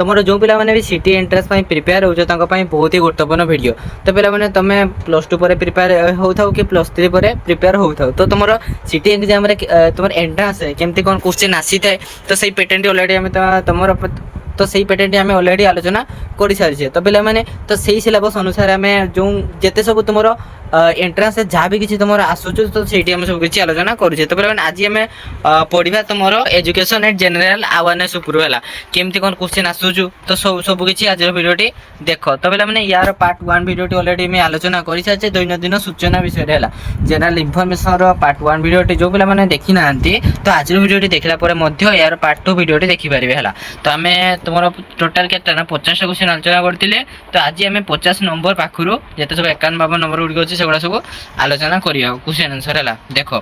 तुम जो पे भी सीटी एंट्रेंस प्रिपेयर हो बहुत ही गुरुत्वपूर्ण वीडियो। तो पे तुम +2 पर प्रिपेयर हो कि +3 पर प्रिपेयर हो तो तुम सीटी एग्जाम तुम एंट्रांस केमती कौन क्वेश्चन आसी थाए तो सही पैटर्न ऑलरेडी तुम तो सही पैटर्न आम ऑलरेडी आलोचना कर सारी। तो पे तो सही सिलेबस अनुसार आम जो जिते सब तुम एंट्रांस जहाँ भी किसी तुम आसूँ तो सही आम सब किसी आलोचना करुचे। तो पे आज आम पढ़ा तुम एजुकेशन एंड जनरल अवेयरनेस उपरला केमती कौन क्वेश्चन आसूँ तो सब किसी आज भिडियोटी देख। तो पे यार पार्ट 1 भिडियोटी ऑलरेडी मैं आलोचना कर सारी दैनंदिन सूचना विषय है जनरल इनफॉरमेशन पार्ट 1 भिडियोटी जो पे देखी ना तो आज भिडियोटी देखला यार पार्ट 2 भिडियोटी देखिपारे है। तो आम तुम टोटाल के 50 क्वेश्चन आलोचना करते तो आज आम 50 नंबर पाखु जिते सब 51 नंबर गुड़िक अच्छे से सब आलोचना करा क्वेश्चन आंसर है। देख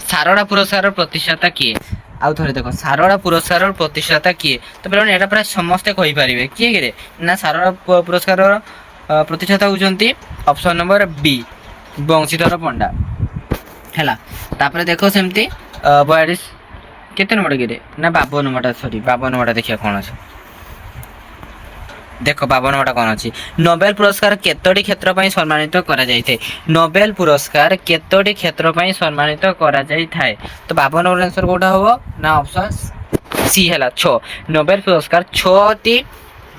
सारड़ा पुरस्कार प्रतिष्ठाता किए आउ थे देख सारड़ा पुरस्कार प्रतिष्ठाता किए। तो पे यहाँ प्राय समस्ते कहींपारे किए ना सारड़ा पुरस्कार प्रतिष्ठाता होती ऑप्शन नंबर बी बंशीधर पंडा है। तापर देख सेमती 42 केते नंबर कि ना 52 नंबर सॉरी 52 नंबर देखिए कौन अच्छे देख 52 नंबर कौन अच्छी नोबेल पुरस्कार केतोटी क्षेत्र पर सम्मानित करा जाइथे। नोबेल पुरस्कार केतोटी क्षेत्र पर सम्मानित करा जाइथाय। तो 52 नंबर आंसर कोटा होबो ना ऑप्शन सी है 6 नोबेल पुरस्कार 6टी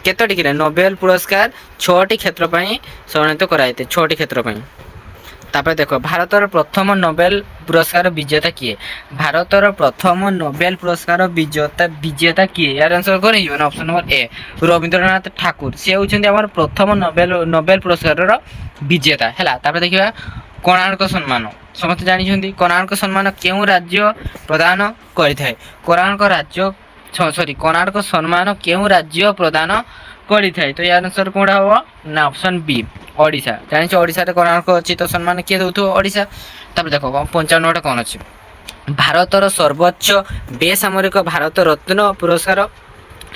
केतोटी कि नोबेल पुरस्कार 6टी क्षेत्र पर सम्मानित करा जाइथे 6टी क्षेत्र पर। तापर देख भारतर प्रथम नोबेल पुरस्कार विजेता किए भारतर प्रथम नोबेल पुरस्कार विजेता किए यार आंसर कौन option number A Rabindranath Thakur C होती प्रथम नोबेल पुरस्कार विजेता है। तापर देखिए कोणार्क सम्मान समस्त जानते कोणार्क सम्मान क्यों राज्य प्रदान करें कोणार्क राज्य सॉरी कोणार्क सम्मान क्यों राज्य प्रदान करें। तो यार आंसर कौन हम ना ऑप्शन बी ओडिशा जानी ओडिशा कोणार्क अच्छी तो सम्मान किए दौर ओडिशा। तब देख 55 नंबर कौन अच्छे भारतर सर्वोच्च बेसामरिक भारत रत्न पुरस्कार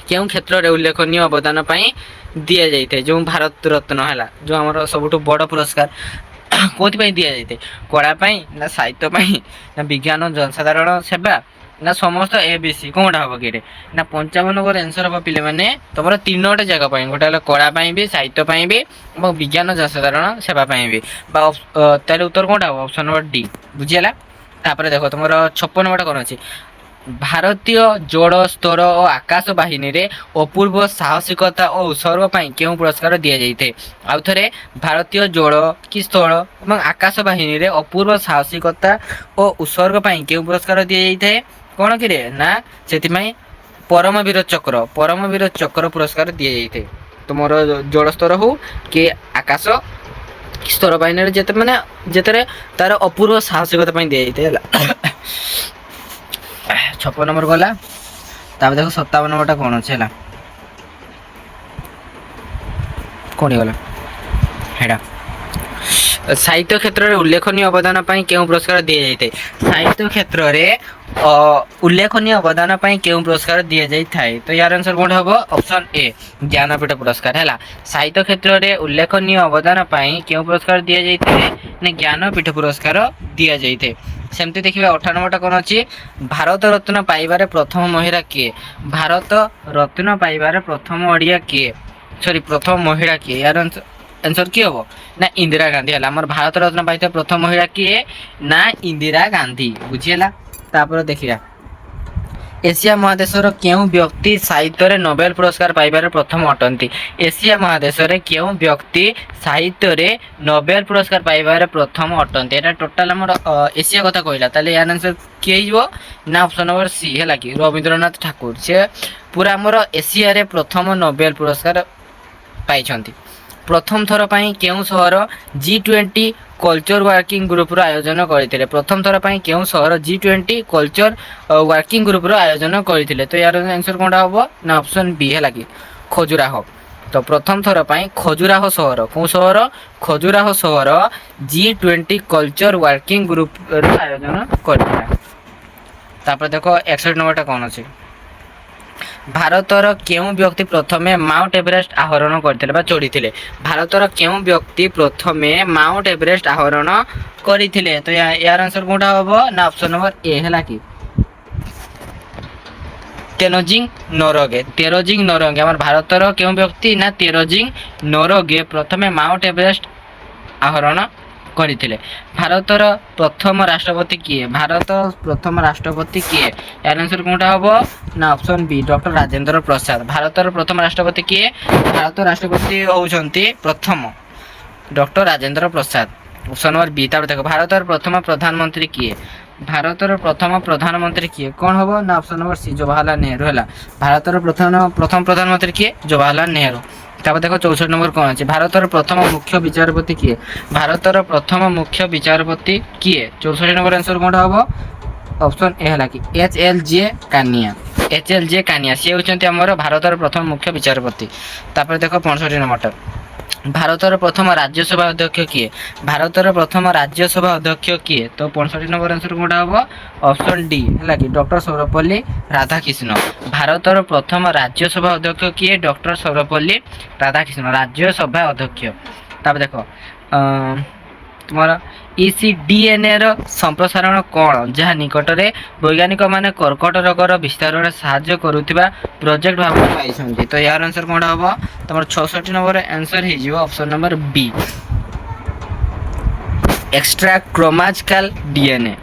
क्यों क्षेत्र में उल्लेखनीय अवदान दि जाए जो भारत रत्न है जो आम सब बड़ पुरस्कार कौन दि जाए कलापाई ना साहित्य ना विज्ञान जनसाधारण सेवा ना समस्त ABC कौन हम कि ना 55 नंबर आंसर हम पे तुम 3टा जगह गोटे कलापाई भी साहित्य भी और विज्ञान जनसाधारण सेवाई भी तार उत्तर कौन हम ऑप्शन नंबर डी बुझीगला। तापर देख तुम 56 नंबर कौन अच्छी भारतीय जोड़ स्तर और आकाश बाहिनी रे अपूर्व साहसिकता और उत्सर्ग क्यों पुरस्कार दि जाए आउ थे भारतीय जोड़ कि स्थल और आकाश बाहिनी रे अपूर्व साहसिकता और उत्सर्ग क्यों पुरस्कार दि जाए कौन कि ना से परमवीर चक्र पुरस्कार दि जाए तुम जोड़ स्तर हो कि आकाश स्तर बाहिनी जिते मैंने जिते तार अपूर्व साहसिकता दि जाए 56 नंबर गला। तापर देखो 57 नंबर कौन अच्छे है कौन गला है साहित्य क्षेत्र में उल्लेखनीय अवदान क्यों पुरस्कार दि जाए साहित्य क्षेत्र में उल्लेखनीय अवदान क्यों पुरस्कार दि जाए। तो यार आंसर कौन हम ऑप्शन ए ज्ञानपीठ पुरस्कार है साहित्य क्षेत्र में उल्लेखनीय अवदान क्यों पुरस्कार दि जाए ज्ञानपीठ पुरस्कार दि जाए। सेमती देखिए 58 नंबर कौन अच्छी भारत रत्न पाइबार प्रथम महिला किए भारत रत्न पाइबार प्रथम ओडिया किए सॉरी प्रथम महिला किए यार आंसर किए हम ना इंदिरा गांधी है आम भारत रत्न पाई प्रथम महिला किए ना इंदिरा गांधी बुझीगला। तापर देखिए एशिया महादेशर क्यों व्यक्ति साहित्य रे नोबेल पुरस्कार पाइबार प्रथम अटंती एशिया महादेश रे क्यों व्यक्ति साहित्य रे नोबेल पुरस्कार पाइबार प्रथम अटंती एटा टोटाल आम एशिया कथा कहला ताले यार आंसर किए ना ऑप्शन नंबर सी है कि रवींद्रनाथ ठाकुर से पूरा आमर एशिया रे प्रथम नोबेल पुरस्कार पाई प्रथम थर क्यों सहर G20 कल्चर वर्किंग ग्रुप आयोजन करते प्रथम थर क्यों सहर G20 कल्चर वर्किंग ग्रुप आयोजन करते। तो यार आंसर कौन हम ना ऑप्शन बी है कि खजुराहो। तो प्रथम थर खजुराहो सहर कौ सहर खजुराहो सहर G20 कल्चर वर्किंग ग्रुप आयोजन करता। देख 61 नंबर कौन अच्छे भारतर क्यों व्यक्ति प्रथमे माउंट एवरेस्ट आरोहण करते चढ़ी भारतर क्यों व्यक्ति प्रथमे माउंट एवरेस्ट आरोहण करते। तो यार आंसर कौटा हम ना ऑप्शन नंबर ए है कि তেনজিং নোরগে। তেনজিং নোরগে আমার ভারতর কেউ ব্যক্তি না তেনজিং নোরগে প্রথমে মাউন্ট এভারেস্ট আহরণ କରିଥିଲେ। ଭାରତର ପ୍ରଥମ ରାଷ୍ଟ୍ରପତି କିଏ? ଭାରତ ପ୍ରଥମ ରାଷ୍ଟ୍ରପତି କିଏ? ଏହାର ଆନ୍ସର କୋଉଟା ହବ ନା ଅପସନ ବି ଡକ୍ଟର ରାଜେନ୍ଦ୍ର ପ୍ରସାଦ। ଭାରତର ପ୍ରଥମ ରାଷ୍ଟ୍ରପତି କିଏ? ଭାରତ ରାଷ୍ଟ୍ରପତି ହଉଛନ୍ତି ପ୍ରଥମ doctor Rajendra Prasad. Option number ବି। ତାପରେ ଦେଖ ଭାରତର ପ୍ରଥମ ପ୍ରଧାନମନ୍ତ୍ରୀ କିଏ? ଭାରତର ପ୍ରଥମ ପ୍ରଧାନମନ୍ତ୍ରୀ କିଏ? କ'ଣ ହବ ନା option number C Jawaharlal Nehru ହେଲା। ଭାରତର ପ୍ରଥମ ପ୍ରଧାନମନ୍ତ୍ରୀ କିଏ? ଜବାହରଲାଲ ନେହେରୁ। তারপর দেখো 64 নম্বর কোন আছে? ভারতের প্রথম মুখ্য বিচারপতি কিয়ে? ভারতের প্রথম মুখ্য বিচারপতি কিয়ে? 64 নম্বর आंसर কোনটা হবো? অপশন এ হলা কি HLJ কানিয়া। HLJ কানিয়া সে হচ্ছেন আমার ভারতের প্রথম মুখ্য বিচারপতি। তারপরে দেখো 65 নম্বরটা ভারতের প্রথম রাজ্যসভা অধ্যক্ষ কিয়ে? ভারতের প্রথম রাজ্যসভা অধ্যক্ষ কিয়ে? তো 65 নম্বর आंसर কোনটা হবো? অপশন ডি হলা কি ডক্টর সর্বপল্লী রাধাকৃষ্ণ। ভারতের প্রথম রাজ্যসভা অধ্যক্ষ কিয়ে? ডক্টর সর্বপল্লী রাধাকৃষ্ণ রাজ্যসভা অধ্যক্ষ। তারপর দেখো তোমার ECDNA ର ସମ୍ପ୍ରସାରଣ କ'ଣ ଯାହା ନିକଟରେ ବୈଜ୍ଞାନିକମାନେ କର୍କଟ ରୋଗର ବିସ୍ତାରରେ ସାହାଯ୍ୟ କରୁଥିବା ପ୍ରୋଜେକ୍ଟ ଭାବରେ ପାଇଛନ୍ତି। ତ ଏହାର ଆନ୍ସର କ'ଣଟା ହେବ? ତମର 66 ନମ୍ବର ଆନ୍ସର ହେଇଯିବ ଅପସନ ନମ୍ବର ବି ଏକ୍ସଟ୍ରା କ୍ରୋମାଜିକାଲ DNA।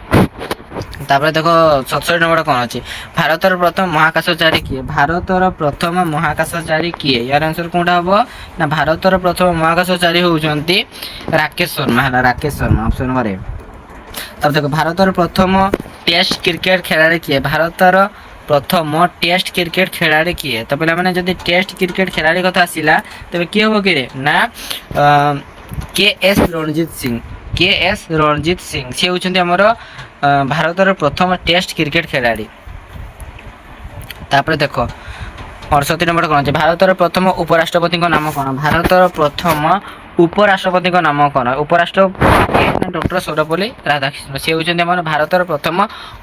তারপরে দেখো 67 নম্বরটা কোন আছে? ভারতের প্রথম মহাকাশচারী কিয়ে? ভারতের প্রথম মহাকাশচারী কিয়ে? ইয়ার আনসার কোনটা হবো না ভারতের প্রথম মহাকাশচারী হউচন্তি রাকেশ শর্মা হলা। রাকেশ শর্মা অপশন নম্বর এ। তারপর দেখো ভারতের প্রথম টেস্ট ক্রিকেট খেলাড়ি কিয়ে? ভারতের প্রথম টেস্ট ক্রিকেট খেলাড়ি কিয়ে? তো পিলামানে যদি টেস্ট ক্রিকেট খেলাড়ি কথা আসিলা তবে কি হবো কি রে না KS রণজিৎ সিং। KS রণজিৎ সিং সে হচ্ছেন আমার ଭାରତର ପ୍ରଥମ ଟେଷ୍ଟ କ୍ରିକେଟ ଖେଳାଳି। ତାପରେ ଦେଖ 68 নম্বর কোন আছে? ଭାରତର ପ୍ରଥମ ଉପରାଷ୍ଟ୍ରପତିଙ୍କ ନାମ କ'ଣ? ଭାରତର ପ୍ରଥମ ଉପରାଷ୍ଟ୍ରପତିଙ୍କ ନାମ କ'ଣ? ଉପରାଷ୍ଟ୍ରପତି ଡକ୍ଟର ସର୍ବପଲ୍ଲୀ ରାଧାକୃଷ୍ଣ ସେ ହେଉଛନ୍ତି ଆମର ଭାରତର ପ୍ରଥମ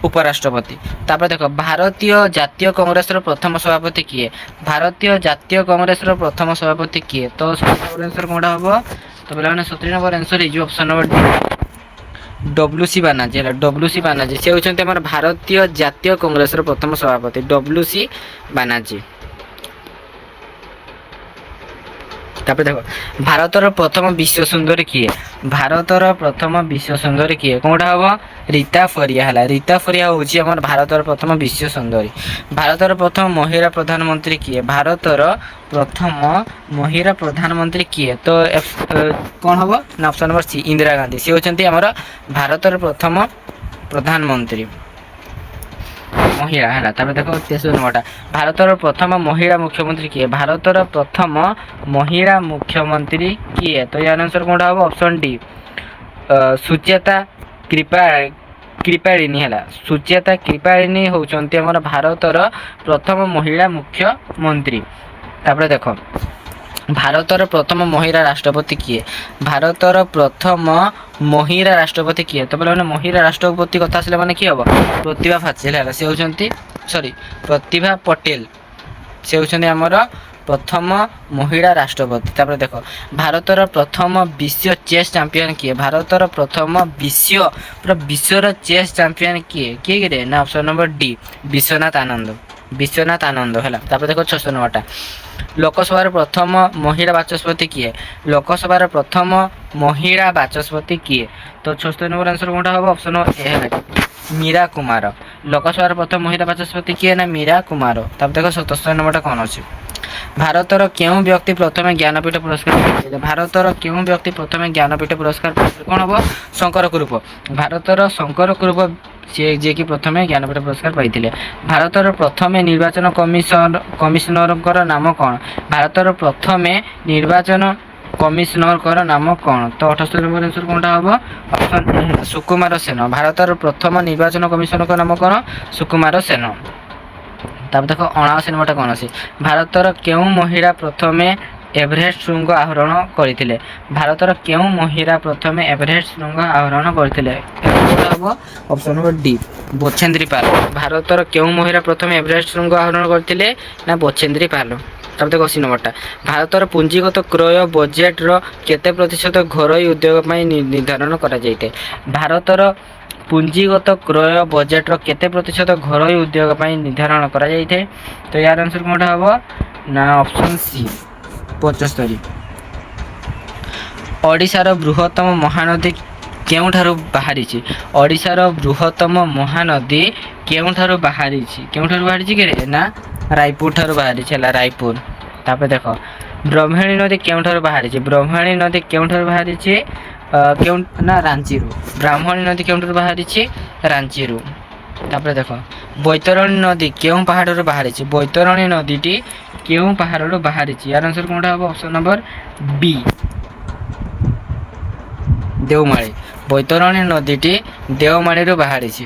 ଉପରାଷ୍ଟ୍ରପତି। ତାପରେ ଦେଖ ଭାରତୀୟ ଜାତୀୟ କଂଗ୍ରେସର ପ୍ରଥମ ସଭାପତି କିଏ? ଭାରତୀୟ ଜାତୀୟ କଂଗ୍ରେସର ପ୍ରଥମ ସଭାପତି କିଏ? ତ 70 নম্বর आंसर কোনটা হবো? তো ପିଲାମାନେ 70 নম্বর आंसर ହେଇଯିବ option number D WC Banerjee ହେଲା। WC ବାନାର୍ଜୀ ସେ ହେଉଛନ୍ତି ଆମର ଭାରତୀୟ ଜାତୀୟ କଂଗ୍ରେସର ପ୍ରଥମ ସଭାପତି WC ବାନାର୍ଜୀ। তারপরে দেখো ভারতের প্রথম বিশ্ব সুন্দরী কিয়ে? ভারতের প্রথম বিশ্ব সুন্দরী কিয়ে? কোনটা হব? রীতা ফরিয়া হলা। রীতা ফরিয়া হচ্ছে আমার ভারতের প্রথম বিশ্ব সুন্দরী। ভারতের প্রথম মহিলা প্রধানমন্ত্রী কিয়ে? ভারতের প্রথম মহিলা প্রধানমন্ত্রী কিয়ে? তো কোন হব না option number C Indira Gandhi সে হচ্ছেন আমার ভারতের প্রথম প্রধানমন্ত্রী মহিলা হ্যাঁ। তারপরে দেখো 63 নম্বরটা ভারতের প্রথম মহিলা মুখ্যমন্ত্রী কিয়ে? ভারতের প্রথম মহিলা মুখ্যমন্ত্রী কিয়ে? তো এর আনসার কোনটা হবো? অপশন ডি সুচেতা কৃপাଳିনী ହେଲା। ସୁଚେତା କୃପାଳିନୀ ହେଉଛନ୍ତି ଆମର ଭାରତର ପ୍ରଥମ ମହିଳା ମୁଖ୍ୟମନ୍ତ୍ରୀ। ତାପରେ ଦେଖ ଭାରତର ପ୍ରଥମ ମହିଳା ରାଷ୍ଟ୍ରପତି କିଏ? ଭାରତର ପ୍ରଥମ ମହିଳା ରାଷ୍ଟ୍ରପତି କିଏ? ତ ମାନେ ମହିଳା ରାଷ୍ଟ୍ରପତି କଥା ଆସିଲେ ମାନେ କି ହବ? ପ୍ରତିଭା ପାଟିଲ ହେଲା। ସେ ହେଉଛନ୍ତି ପ୍ରତିଭା ପଟେଲ ସେ ହେଉଛନ୍ତି ଆମର ପ୍ରଥମ ମହିଳା ରାଷ୍ଟ୍ରପତି। ତାପରେ ଦେଖ ଭାରତର ପ୍ରଥମ ବିଶ୍ୱ ଚେସ୍ ଚାମ୍ପିୟନ କିଏ? ଭାରତର ପ୍ରଥମ ବିଶ୍ୱର ଚେସ୍ ଚାମ୍ପିୟନ କିଏ? କିଏ କିରେ ନା ଅପସନ ନମ୍ବର ଡି ବିଶ୍ୱନାଥ ଆନନ୍ଦ ହେଲା। ତାପରେ ଦେଖ 66 নম্বরটা ଲୋକସଭାର ପ୍ରଥମ ମହିଳା ବାଚସ୍ପତି କିଏ? ଲୋକସଭାର ପ୍ରଥମ ମହିଳା ବାଚସ୍ପତି କିଏ? ତ 66 নম্বর आंसर কোনটা হবে? অপশন এ ହେଲା মীরা কুমার। ଲୋକସଭାର ପ୍ରଥମ ମହିଳା ବାଚସ୍ପତି କିଏ ନା ମୀରା କୁମାର। ତାପରେ ଦେଖ 77 নম্বরটা কোন ଅଛି? ଭାରତର କେଉଁ ବ୍ୟକ୍ତି ପ୍ରଥମେ ଜ୍ଞାନପୀଠ ପୁରସ୍କାର ପାଇଥିଲେ? ଭାରତର କେଉଁ ବ୍ୟକ୍ତି ପ୍ରଥମେ ଜ୍ଞାନପୀଠ ପୁରସ୍କାର ପାଇଥିଲେ? କ'ଣ ହବ? ଶଙ୍କର କୁରୁପ। ଭାରତର ଶଙ୍କର କୁରୁପ ସିଏ ଯିଏକି ପ୍ରଥମେ ଜ୍ଞାନପୀଠ ପୁରସ୍କାର ପାଇଥିଲେ। ଭାରତର ପ୍ରଥମେ ନିର୍ବାଚନ କମିଶନରଙ୍କର ନାମ କ'ଣ? ଭାରତର ପ୍ରଥମେ ନିର୍ବାଚନ କମିଶନରଙ୍କର ନାମ କ'ଣ? ତ 78 নম্বর आंसर কোনটা হবো? Option A Sukumar Sen. ଭାରତର ପ୍ରଥମ ନିର୍ବାଚନ କମିଶନରଙ୍କ ନାମ କ'ଣ? ସୁକୁମାର ସେନ। তারপর দেখো 79 নম্বরটা কোন আছে? ଭାରତର କେଉଁ ମହିଳା ପ୍ରଥମେ ଏଭରେଷ୍ଟ ଶୃଙ୍ଗ ଆରୋହଣ କରିଥିଲେ? ଭାରତର କେଉଁ ମହିଳା ପ୍ରଥମେ ଏଭରେଷ୍ଟ ଶୃଙ୍ଗ ଆରୋହଣ କରିଥିଲେ? ହବ ଅପସନ ନମ୍ବର ଡି ବୋଚେନ୍ଦ୍ରୀ ପାଲ। ଭାରତର କେଉଁ ମହିଳା ପ୍ରଥମେ ଏଭରେଷ୍ଟ ଶୃଙ୍ଗ ଆରୋହଣ କରିଥିଲେ ନା ବୋଚେନ୍ଦ୍ରୀ ପାଲ। ତାପରେ ଦେଖ 80 নম্বরটা ଭାରତର ପୁଞ୍ଜିଗତ କ୍ରୟ ବଜେଟର କେତେ ପ୍ରତିଶତ ଘରୋଇ ଉଦ୍ୟୋଗ ପାଇଁ ନିର୍ଦ୍ଧାରଣ କରାଯାଇଥାଏ? ଭାରତର ପୁଞ୍ଜିଗତ କ୍ରୟ ବଜେଟ୍ର କେତେ ପ୍ରତିଶତ ଘରୋଇ ଉଦ୍ୟୋଗ ପାଇଁ ନିର୍ଦ୍ଧାରଣ କରାଯାଇଥାଏ? ତ ୟାର ଆନ୍ସର କୋଉଟା ହେବ ନା ଅପସନ୍ ସି 75। ଓଡ଼ିଶାର ବୃହତ୍ତମ ମହାନଦୀ କେଉଁଠାରୁ ବାହାରିଛି? ଓଡ଼ିଶାର ବୃହତ୍ତମ ମହାନଦୀ କେଉଁଠାରୁ ବାହାରିଛି? କେଉଁଠାରୁ ବାହାରିଛି କି ନା ରାୟପୁର ଠାରୁ ବାହାରିଛି ହେଲା, ରାୟପୁର। ତାପରେ ଦେଖ ବ୍ରହ୍ମଣୀ ନଦୀ କେଉଁଠାରୁ ବାହାରିଛି? ବ୍ରହ୍ମଣୀ ନଦୀ କେଉଁଠାରୁ ବାହାରିଛି? କେଉଁ ନା ରାଞ୍ଚିରୁ। ବ୍ରାହ୍ମଣୀ ନଦୀ କେଉଁଠାରୁ ବାହାରିଛି? ରାଞ୍ଚିରୁ। ତାପରେ ଦେଖ ବୈତରଣୀ ନଦୀ କେଉଁ ପାହାଡ଼ରୁ ବାହାରିଛି? ବୈତରଣୀ ନଦୀଟି କେଉଁ ପାହାଡ଼ରୁ ବାହାରିଛି? ୟାର ଆନ୍ସର କୋଉଟା ହେବ? ଅପସନ୍ ନମ୍ବର ବି ଦେଓମାଳି। ବୈତରଣୀ ନଦୀଟି ଦେଓମାଳିରୁ ବାହାରିଛି।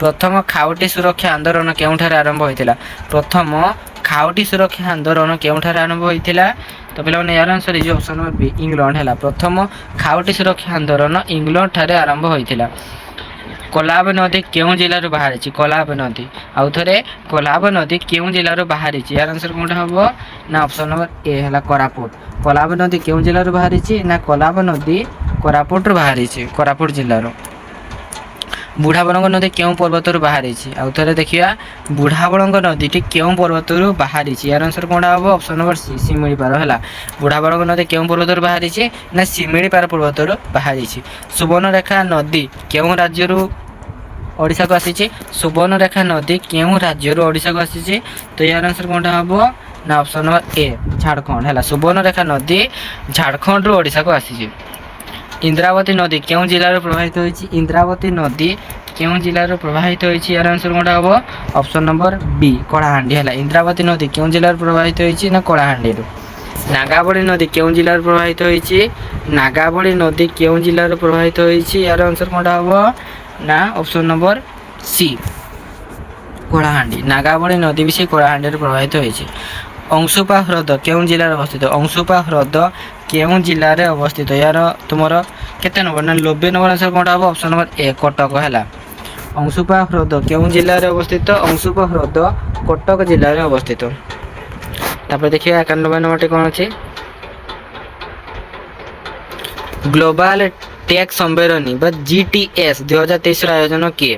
ପ୍ରଥମ ଖାଉଟି ସୁରକ୍ଷା ଆନ୍ଦୋଳନ କେଉଁଠାରେ ଆରମ୍ଭ ହୋଇଥିଲା? ପ୍ରଥମ ଖାଉଟି ସୁରକ୍ଷା ଆନ୍ଦୋଳନ କେଉଁଠାରେ ଆରମ୍ଭ ହୋଇଥିଲା? ତ ପିଲାମାନେ ୟାର ଆନ୍ସର ହେଇଯିବ ଅପସନ୍ ନମ୍ବର ବି ଇଂଲଣ୍ଡ ହେଲା। ପ୍ରଥମ ଖାଉଟି ସୁରକ୍ଷା ଆନ୍ଦୋଳନ ଇଂଲଣ୍ଡ ଠାରେ ଆରମ୍ଭ ହୋଇଥିଲା। କୋଲାବ ନଦୀ କେଉଁ ଜିଲ୍ଲାରୁ ବାହାରିଛି? କୋଲାବ ନଦୀ ଆଉ ଥରେ କୋଲାବ ନଦୀ କେଉଁ ଜିଲ୍ଲାରୁ ବାହାରିଛି? ୟାର ଆନ୍ସର କୋଉଟା ହେବ ନା ଅପସନ୍ ନମ୍ବର ଏ ହେଲା କୋରାପୁଟ। କୋଲାବ ନଦୀ କେଉଁ ଜିଲ୍ଲାରୁ ବାହାରିଛି? ନା କୋଲାବ ନଦୀ କୋରାପୁଟରୁ ବାହାରିଛି, କୋରାପୁଟ ଜିଲ୍ଲାରୁ। ବୁଢ଼ାବଳଙ୍ଗ ନଦୀ କେଉଁ ପର୍ବତରୁ ବାହାରିଛି? ଆଉ ଥରେ ଦେଖିବା ବୁଢ଼ାବଳଙ୍ଗ ନଦୀଟି କେଉଁ ପର୍ବତରୁ ବାହାରିଛି? ୟାର ଆନ୍ସର କୋଉଟା ହେବ? ଅପସନ୍ ନମ୍ବର ସି ଶିମିଳିପାଳ ହେଲା। ବୁଢ଼ାବଳଙ୍ଗ ନଦୀ କେଉଁ ପର୍ବତରୁ ବାହାରିଛି? ନା ଶିମିଳିପାଳ ପର୍ବତରୁ ବାହାରିଛି। ସୁବର୍ଣ୍ଣରେଖା ନଦୀ କେଉଁ ରାଜ୍ୟରୁ ଓଡ଼ିଶାକୁ ଆସିଛି? ସୁବର୍ଣ୍ଣରେଖା ନଦୀ କେଉଁ ରାଜ୍ୟରୁ ଓଡ଼ିଶାକୁ ଆସିଛି? ତ ୟାର ଆନ୍ସର କୋଉଟା ହେବ ନା ଅପସନ୍ ନମ୍ବର ଏ ଝାଡ଼ଖଣ୍ଡ ହେଲା। ସୁବର୍ଣ୍ଣରେଖା ନଦୀ ଝାଡ଼ଖଣ୍ଡରୁ ଓଡ଼ିଶାକୁ ଆସିଛି। ଇନ୍ଦ୍ରାବତୀ ନଦୀ କେଉଁ ଜିଲ୍ଲାରୁ ପ୍ରବାହିତ ହୋଇଛି? ଇନ୍ଦ୍ରାବତୀ ନଦୀ କେଉଁ ଜିଲ୍ଲାରୁ ପ୍ରବାହିତ ହୋଇଛି? ୟାର ଆନ୍ସର କୋଉଟା ହେବ? ଅପସନ୍ ନମ୍ବର ବି କଳାହାଣ୍ଡି ହେଲା। ଇନ୍ଦ୍ରାବତୀ ନଦୀ କେଉଁ ଜିଲ୍ଲାରୁ ପ୍ରବାହିତ ହୋଇଛି? ନା କଳାହାଣ୍ଡିରୁ। ନାଗାବଳୀ ନଦୀ କେଉଁ ଜିଲ୍ଲାରୁ ପ୍ରବାହିତ ହୋଇଛି? ନାଗାବଳୀ ନଦୀ କେଉଁ ଜିଲ୍ଲାରୁ ପ୍ରବାହିତ ହୋଇଛି? ୟାର ଆନ୍ସର କୋଉଟା ହେବ ନା option number C Kalahandi. Nagavali ନଦୀ ବି ସେ କଳାହାଣ୍ଡିରୁ ପ୍ରବାହିତ ହୋଇଛି। ଅଂଶୁପା ହ୍ରଦ କେଉଁ ଜିଲ୍ଲାରେ ଅବସ୍ଥିତ? ଅଂଶୁପା ହ୍ରଦ କେଉଁ ଜିଲ୍ଲାରେ ଅବସ୍ଥିତ? ୟାର ତୁମର କେତେ ନମ୍ବର ନା 90 ନମ୍ବର ଆନ୍ସର କୋଉଟା ହେବ? ଅପସନ୍ ନମ୍ବର ଏ କଟକ ହେଲା। ଅଂଶୁପା ହ୍ରଦ କେଉଁ ଜିଲ୍ଲାରେ ଅବସ୍ଥିତ? ଅଂଶୁପା ହ୍ରଦ କଟକ ଜିଲ୍ଲାରେ ଅବସ୍ଥିତ। ତାପରେ ଦେଖିବା 91 ନମ୍ବରଟି କ'ଣ ଅଛି? ଗ୍ଲୋବାଲ ଟେକ୍ ସମ୍ମିଳନୀ ବା GTS 2023ର ଆୟୋଜନ କିଏ?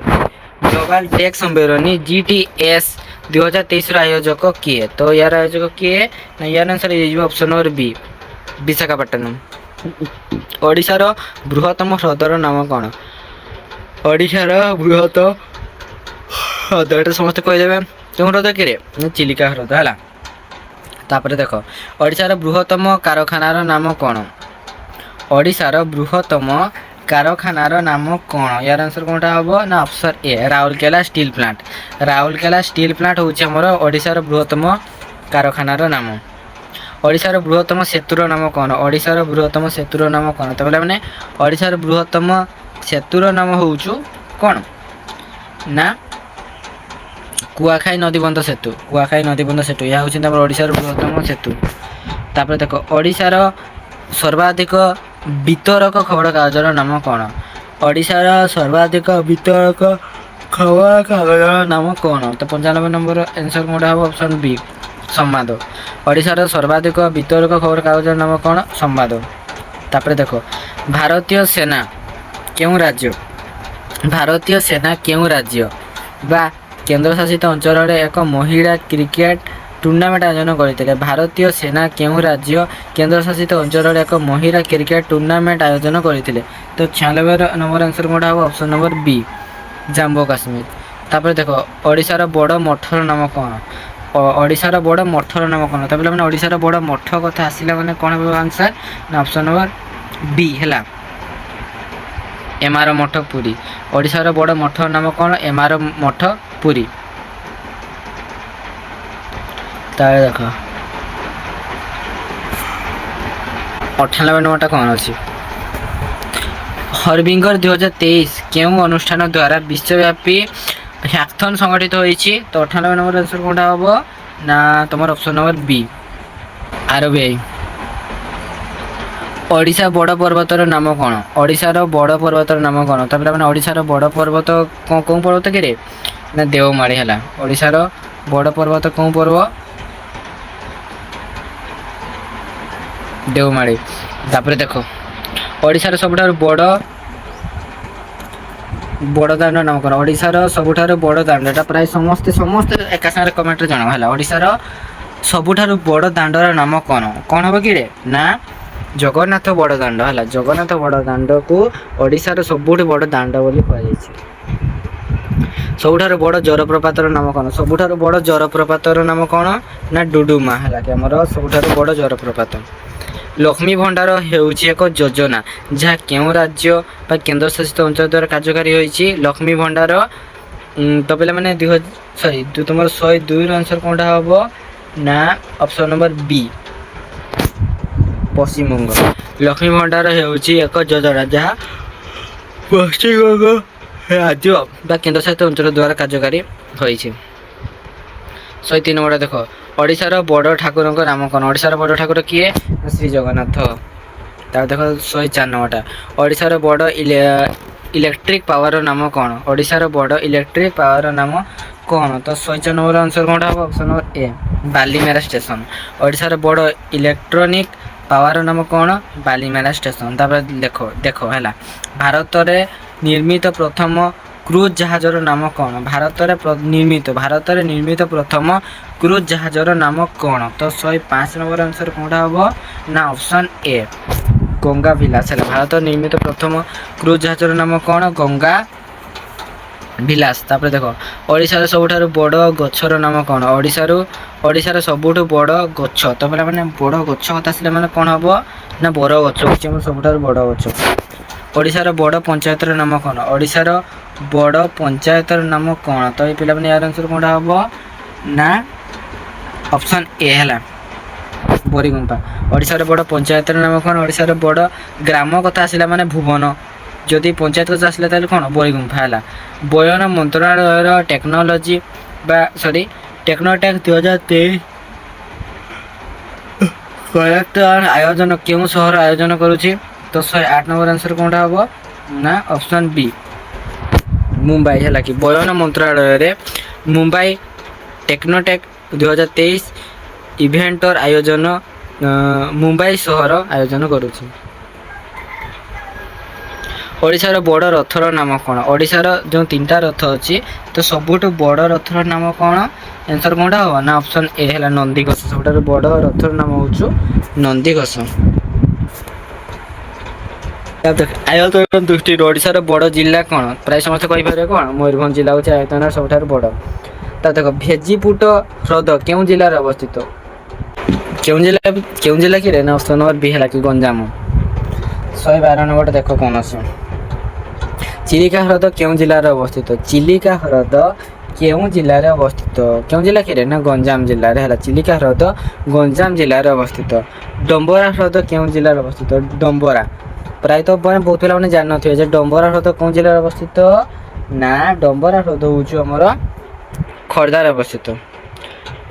ଗ୍ଲୋବାଲ ଟେକ୍ ସମ୍ମିଳନୀ GTS 2023ର ଆୟୋଜକ କିଏ? ତ ୟାର ଆୟୋଜକ କିଏ ନା ୟାର ଆନ୍ସର ହେଇଯିବ ଅପସନ୍ ନମ୍ବର ବି ବିଶାଖାପଟ୍ଟନମ। ଓଡ଼ିଶାର ବୃହତ୍ତମ ହ୍ରଦର ନାମ କ'ଣ? ଓଡ଼ିଶାର ବୃହତ ହ୍ରଦ ଏଟା ସମସ୍ତେ କହିଦେବେ। କେଉଁ ହ୍ରଦ କିରେ? ଚିଲିକା ହ୍ରଦ ହେଲା। ତାପରେ ଦେଖ ଓଡ଼ିଶାର ବୃହତ୍ତମ କାରଖାନାର ନାମ କ'ଣ? ଓଡ଼ିଶାର ବୃହତ୍ତମ କାରଖାନାର ନାମ କ'ଣ? ୟାର ଆନ୍ସର କୋଉଟା ହେବ ନା option A Rourkela steel plant. Rourkela steel plant ହେଉଛି ଆମର ଓଡ଼ିଶାର ବୃହତ୍ତମ କାରଖାନାର ନାମ। ଓଡ଼ିଶାର ବୃହତ୍ତମ ସେତୁର ନାମ କ'ଣ? ଓଡ଼ିଶାର ବୃହତ୍ତମ ସେତୁର ନାମ କ'ଣ? ତ ପିଲାମାନେ ଓଡ଼ିଶାର ବୃହତ୍ତମ ସେତୁର ନାମ ହେଉଛି କ'ଣ ନା କୁଆଖାଇ ନଦୀବନ୍ଧ ସେତୁ। କୁଆଖାଇ ନଦୀବନ୍ଧ ସେତୁ ଏହା ହେଉଛି ଆମର ଓଡ଼ିଶାର ବୃହତ୍ତମ ସେତୁ। ତାପରେ ଦେଖ ଓଡ଼ିଶାର ସର୍ବାଧିକ ବିତରକ ଖବରକାଗଜର ନାମ କ'ଣ? ଓଡ଼ିଶାର ସର୍ବାଧିକ ବିତରକ ଖବରକାଗଜର ନାମ କ'ଣ? ତ 95 ନମ୍ବର ଆନ୍ସର କୋଉଟା ହେବ? ଅପସନ୍ ବି ସମ୍ବାଦ। ଓଡ଼ିଶାର ସର୍ବାଧିକ ବିତରକ ଖବରକାଗଜର ନାମ କ'ଣ? ସମ୍ବାଦ। ତାପରେ ଦେଖ ଭାରତୀୟ ସେନା କେଉଁ ରାଜ୍ୟ? ଭାରତୀୟ ସେନା କେଉଁ ରାଜ୍ୟ ବା କେନ୍ଦ୍ରଶାସିତ ଅଞ୍ଚଳରେ ଏକ ମହିଳା କ୍ରିକେଟ ଟୁର୍ଣ୍ଣାମେଣ୍ଟ ଆୟୋଜନ କରିଥିଲେ? ଭାରତୀୟ ସେନା କେଉଁ ରାଜ୍ୟ କେନ୍ଦ୍ରଶାସିତ ଅଞ୍ଚଳରେ ଏକ ମହିଳା କ୍ରିକେଟ ଟୁର୍ଣ୍ଣାମେଣ୍ଟ ଆୟୋଜନ କରିଥିଲେ? ତ 96 ନମ୍ବର ଆନ୍ସର କୋଉଟା ହେବ? ଅପସନ୍ ନମ୍ବର ବି ଜାମ୍ମୁ କାଶ୍ମୀର। ତାପରେ ଦେଖ ଓଡ଼ିଶାର ବଡ଼ ମଠର ନାମ କ'ଣ? ଓଡ଼ିଶାର ବଡ଼ ମଠର ନାମ କ'ଣ? ତ ପିଲାମାନେ ଓଡ଼ିଶାର ବଡ଼ ମଠ କଥା ଆସିଲା ମାନେ କ'ଣ ହେବ ଆନ୍ସର ନା ଅପସନ୍ ନମ୍ବର ବି ହେଲା ଏମାର ମଠ ପୁରୀ। ଓଡ଼ିଶାର ବଡ଼ ମଠର ନାମ କ'ଣ? ଏମାର ମଠ ପୁରୀ। ତାହେଲେ ଦେଖ 98 ନମ୍ବରଟା କ'ଣ ଅଛି? ହରଭିଙ୍ଗର 2023 କେଉଁ ଅନୁଷ୍ଠାନ ଦ୍ୱାରା ବିଶ୍ୱବ୍ୟାପୀ ହ୍ୟାକଥନ୍ ସଂଗଠିତ ହୋଇଛି? ତ 98 ନମ୍ବର ଆନ୍ସର କୋଉଟା ହେବ ନା ତୁମର ଅପସନ୍ ନମ୍ବର ବି RBI। ଓଡ଼ିଶା ବଡ଼ ପର୍ବତର ନାମ କ'ଣ? ଓଡ଼ିଶାର ବଡ଼ ପର୍ବତର ନାମ କ'ଣ? ତ ପିଲାମାନେ ଓଡ଼ିଶାର ବଡ଼ ପର୍ବତ କେଉଁ ପର୍ବତ କିରେ ନା ଦେଓମାଳି ହେଲା। ଓଡ଼ିଶାର ବଡ଼ ପର୍ବତ କେଉଁ ପର୍ବ? ଦେଓମାଳି। ତାପରେ ଦେଖ ଓଡ଼ିଶାର ସବୁଠାରୁ ବଡ଼ বড় দাଣ୍ଡ নাম কোন ওড়িশার ସବୁଠାରୁ বড় দাଣ୍ଡ এটা প্রায় ସମସ୍ତେ একা ସାଙ୍ଗରେ କମେଣ୍ଟରେ ଜଣାଅ ହେଲା ଓଡିଶାର ସବୁଠାରୁ ବଡ ଦାଣ୍ଡର ନାମ କଣ ହବ କି ରେ ନା ଜଗନ୍ନାଥ ବଡ ଦାଣ୍ଡ ହେଲା ଜଗନ୍ନାଥ ବଡ ଦାଣ୍ଡକୁ ଓଡିଶାର ସବୁଠୁ ବଡ ଦାଣ୍ଡ ବୋଲି କୁହାଯାଇଛି। ସବୁଠାରୁ ବଡ ଜଳପ୍ରପାତର ନାମ କଣ ସବୁଠାରୁ ବଡ ଜଳପ୍ରପାତର ନାମ କଣ ନା ଡୁଡୁମା ହେଲା କି ଆମର ସବୁଠାରୁ ବଡ ଜଳପ୍ରପାତ। ଲକ୍ଷ୍ମୀ ଭଣ୍ଡାର ହେଉଛି ଏକ ଯୋଜନା ଯାହା କେଉଁ ରାଜ୍ୟ ବା କେନ୍ଦ୍ରଶାସିତ ଅଞ୍ଚଳ ଦ୍ୱାରା କାର୍ଯ୍ୟକାରୀ ହୋଇଛି ଲକ୍ଷ୍ମୀ ଭଣ୍ଡାର ତ ପିଲାମାନେ ତୁମର 102ର ଆନ୍ସର କୋଉଟା ହବ ନା ଅପସନ ନମ୍ବର ବି ପଶ୍ଚିମବଙ୍ଗ। ଲକ୍ଷ୍ମୀ ଭଣ୍ଡାର ହେଉଛି ଏକ ଯୋଜନା ଯାହା ପଶ୍ଚିମବଙ୍ଗ ରାଜ୍ୟ ବା କେନ୍ଦ୍ରଶାସିତ ଅଞ୍ଚଳ ଦ୍ୱାରା କାର୍ଯ୍ୟକାରୀ ହୋଇଛି। 103 ନମ୍ବର ଦେଖ ଓଡ଼ିଶାର ବଡ଼ ଠାକୁରଙ୍କ ନାମ କଣ ଓଡ଼ିଶାର ବଡ଼ ଠାକୁର କିଏ ଶ୍ରୀ ଜଗନ୍ନାଥ। ତାପରେ ଦେଖ 104 ନମ୍ବରଟା ଓଡ଼ିଶାର ବଡ଼ ଇଲେକ୍ଟ୍ରିକ୍ ପାୱାର ନାମ କଣ ଓଡ଼ିଶାର ବଡ଼ ଇଲେକ୍ଟ୍ରିକ୍ ପାୱାର ନାମ କଣ ତ 104 ନମ୍ବର ଆନ୍ସର କୋଉଟା ହବ option number A Balimela station. ଓଡ଼ିଶାର ବଡ଼ ଇଲେକ୍ଟ୍ରୋନିକ୍ ପାୱାର ନାମ କଣ ବାଲିମେରା ଷ୍ଟେସନ। ତାପରେ ଦେଖ ହେଲା ଭାରତରେ ନିର୍ମିତ ପ୍ରଥମ କ୍ରୁଜ୍ ଜାହାଜର ନାମ କଣ ଭାରତରେ ନିର୍ମିତ ପ୍ରଥମ କ୍ରୁଜ୍ ଜାହାଜର ନାମ କଣ ତ 105 ନମ୍ବର ଆନ୍ସର କୋଉଟା ହବ ନା ଅପସନ ଏ ଗଙ୍ଗା ଭିଲାସ ହେଲା ଭାରତରେ ନିର୍ମିତ ପ୍ରଥମ କ୍ରୁଜ୍ ଜାହାଜର ନାମ କଣ ଗଙ୍ଗା ଭିଲାସ। ତାପରେ ଦେଖ ଓଡ଼ିଶାର ସବୁଠାରୁ ବଡ଼ ଗଛର ନାମ କଣ ଓଡ଼ିଶାର ସବୁଠୁ ବଡ଼ ଗଛ ତ ମାନେ ବଡ଼ ଗଛ କଥା ଆସିଲେ ମାନେ କଣ ହବ ନା ବର ଗଛ ହେଉଛି ଆମର ସବୁଠାରୁ ବଡ଼ ଗଛ। ଓଡ଼ିଶାର ବଡ଼ ପଞ୍ଚାୟତର ନାମ କଣ ଓଡ଼ିଶାର ବଡ଼ ପଞ୍ଚାୟତର ନାମ କଣ ତ ଏଇ ପିଲାମାନେ ୟାର ଆନ୍ସର କୋଉଟା ହବ ନା ଅପସନ ଏ ହେଲା ବୋରିଗୁମ୍ପା। ଓଡ଼ିଶାର ବଡ଼ ପଞ୍ଚାୟତର ନାମ କଣ ଓଡ଼ିଶାର ବଡ଼ ଗ୍ରାମ କଥା ଆସିଲା ମାନେ ଭୁବନ ଯଦି ପଞ୍ଚାୟତ କଥା ଆସିଲା ତାହେଲେ କଣ ବୋରିଗୁମ୍ପା ହେଲା। ବୟନ ମନ୍ତ୍ରଣାଳୟର ଟେକ୍ନୋଟେକ୍ 2023 କଲେକ୍ଟର ଆୟୋଜନ କେଉଁ ସହର ଆୟୋଜନ କରୁଛି ତ 108 ନମ୍ବର ଆନ୍ସର କୋଉଟା ହବ ନା ଅପସନ ବି ମୁମ୍ବାଇ ହେଲା କି ବୟନ ମନ୍ତ୍ରଣାଳୟରେ ମୁମ୍ବାଇ ଟେକ୍ନୋଟେକ୍ 2023 ଇଭେଣ୍ଟର ଆୟୋଜନ ମୁମ୍ବାଇ ସହର ଆୟୋଜନ କରୁଛି। ଓଡ଼ିଶାର ବଡ଼ ରଥର ନାମ କଣ ଓଡ଼ିଶାର ଯେଉଁ 3ଟା ରଥ ଅଛି ତ ସବୁଠୁ ବଡ଼ ରଥର ନାମ କଣ ଆନ୍ସର କୋଉଟା ହବ ନା ଅପସନ ଏ ହେଲା ନନ୍ଦିଘୋଷ ସବୁଠାରୁ ବଡ଼ ରଥର ନାମ ହେଉଛି ନନ୍ଦିଘୋଷ। ଆୟତନ ଦୃଷ୍ଟିରୁ ଓଡ଼ିଶାର ବଡ଼ ଜିଲ୍ଲା କଣ ପ୍ରାୟ ସମସ୍ତେ କହିପାରିବେ କଣ ମୟୂରଭଞ୍ଜ ଜିଲ୍ଲା ହେଉଛି ଆୟତନର ସବୁଠାରୁ ବଡ଼। ତା ଦେଖ ଭେଜିପୁଟ ହ୍ରଦ କେଉଁ ଜିଲ୍ଲାରେ ଅବସ୍ଥିତ କେଉଁ ଜିଲ୍ଲା କି ରେ ନା ଅପସନ ନମ୍ବର ବି ହେଲା କି ଗଞ୍ଜାମ। 112 ନମ୍ବର ଦେଖ କଣ ଅଛି ଚିଲିକା ହ୍ରଦ କେଉଁ ଜିଲ୍ଲାରେ ଅବସ୍ଥିତ ଚିଲିକା ହ୍ରଦ କେଉଁ ଜିଲ୍ଲାରେ ଅବସ୍ଥିତ କେଉଁ ଜିଲ୍ଲା କି ରେ ନା ଗଞ୍ଜାମ ଜିଲ୍ଲାରେ ହେଲା ଚିଲିକା ହ୍ରଦ ଗଞ୍ଜାମ ଜିଲ୍ଲାରେ ଅବସ୍ଥିତ। ଡମ୍ବରା ହ୍ରଦ କେଉଁ ଜିଲ୍ଲାରେ ଅବସ୍ଥିତ ଡମ୍ବରା ପ୍ରାୟତଃ ବହୁତ ପିଲାମାନେ ଜାଣିନଥିବେ ଯେ ଡମ୍ବରା ହ୍ରଦ କେଉଁ ଜିଲ୍ଲାରେ ଅବସ୍ଥିତ ନା ଡମ୍ବରା ହ୍ରଦ ହେଉଛି ଆମର ଖୋର୍ଦ୍ଧାରେ ଅବସ୍ଥିତ।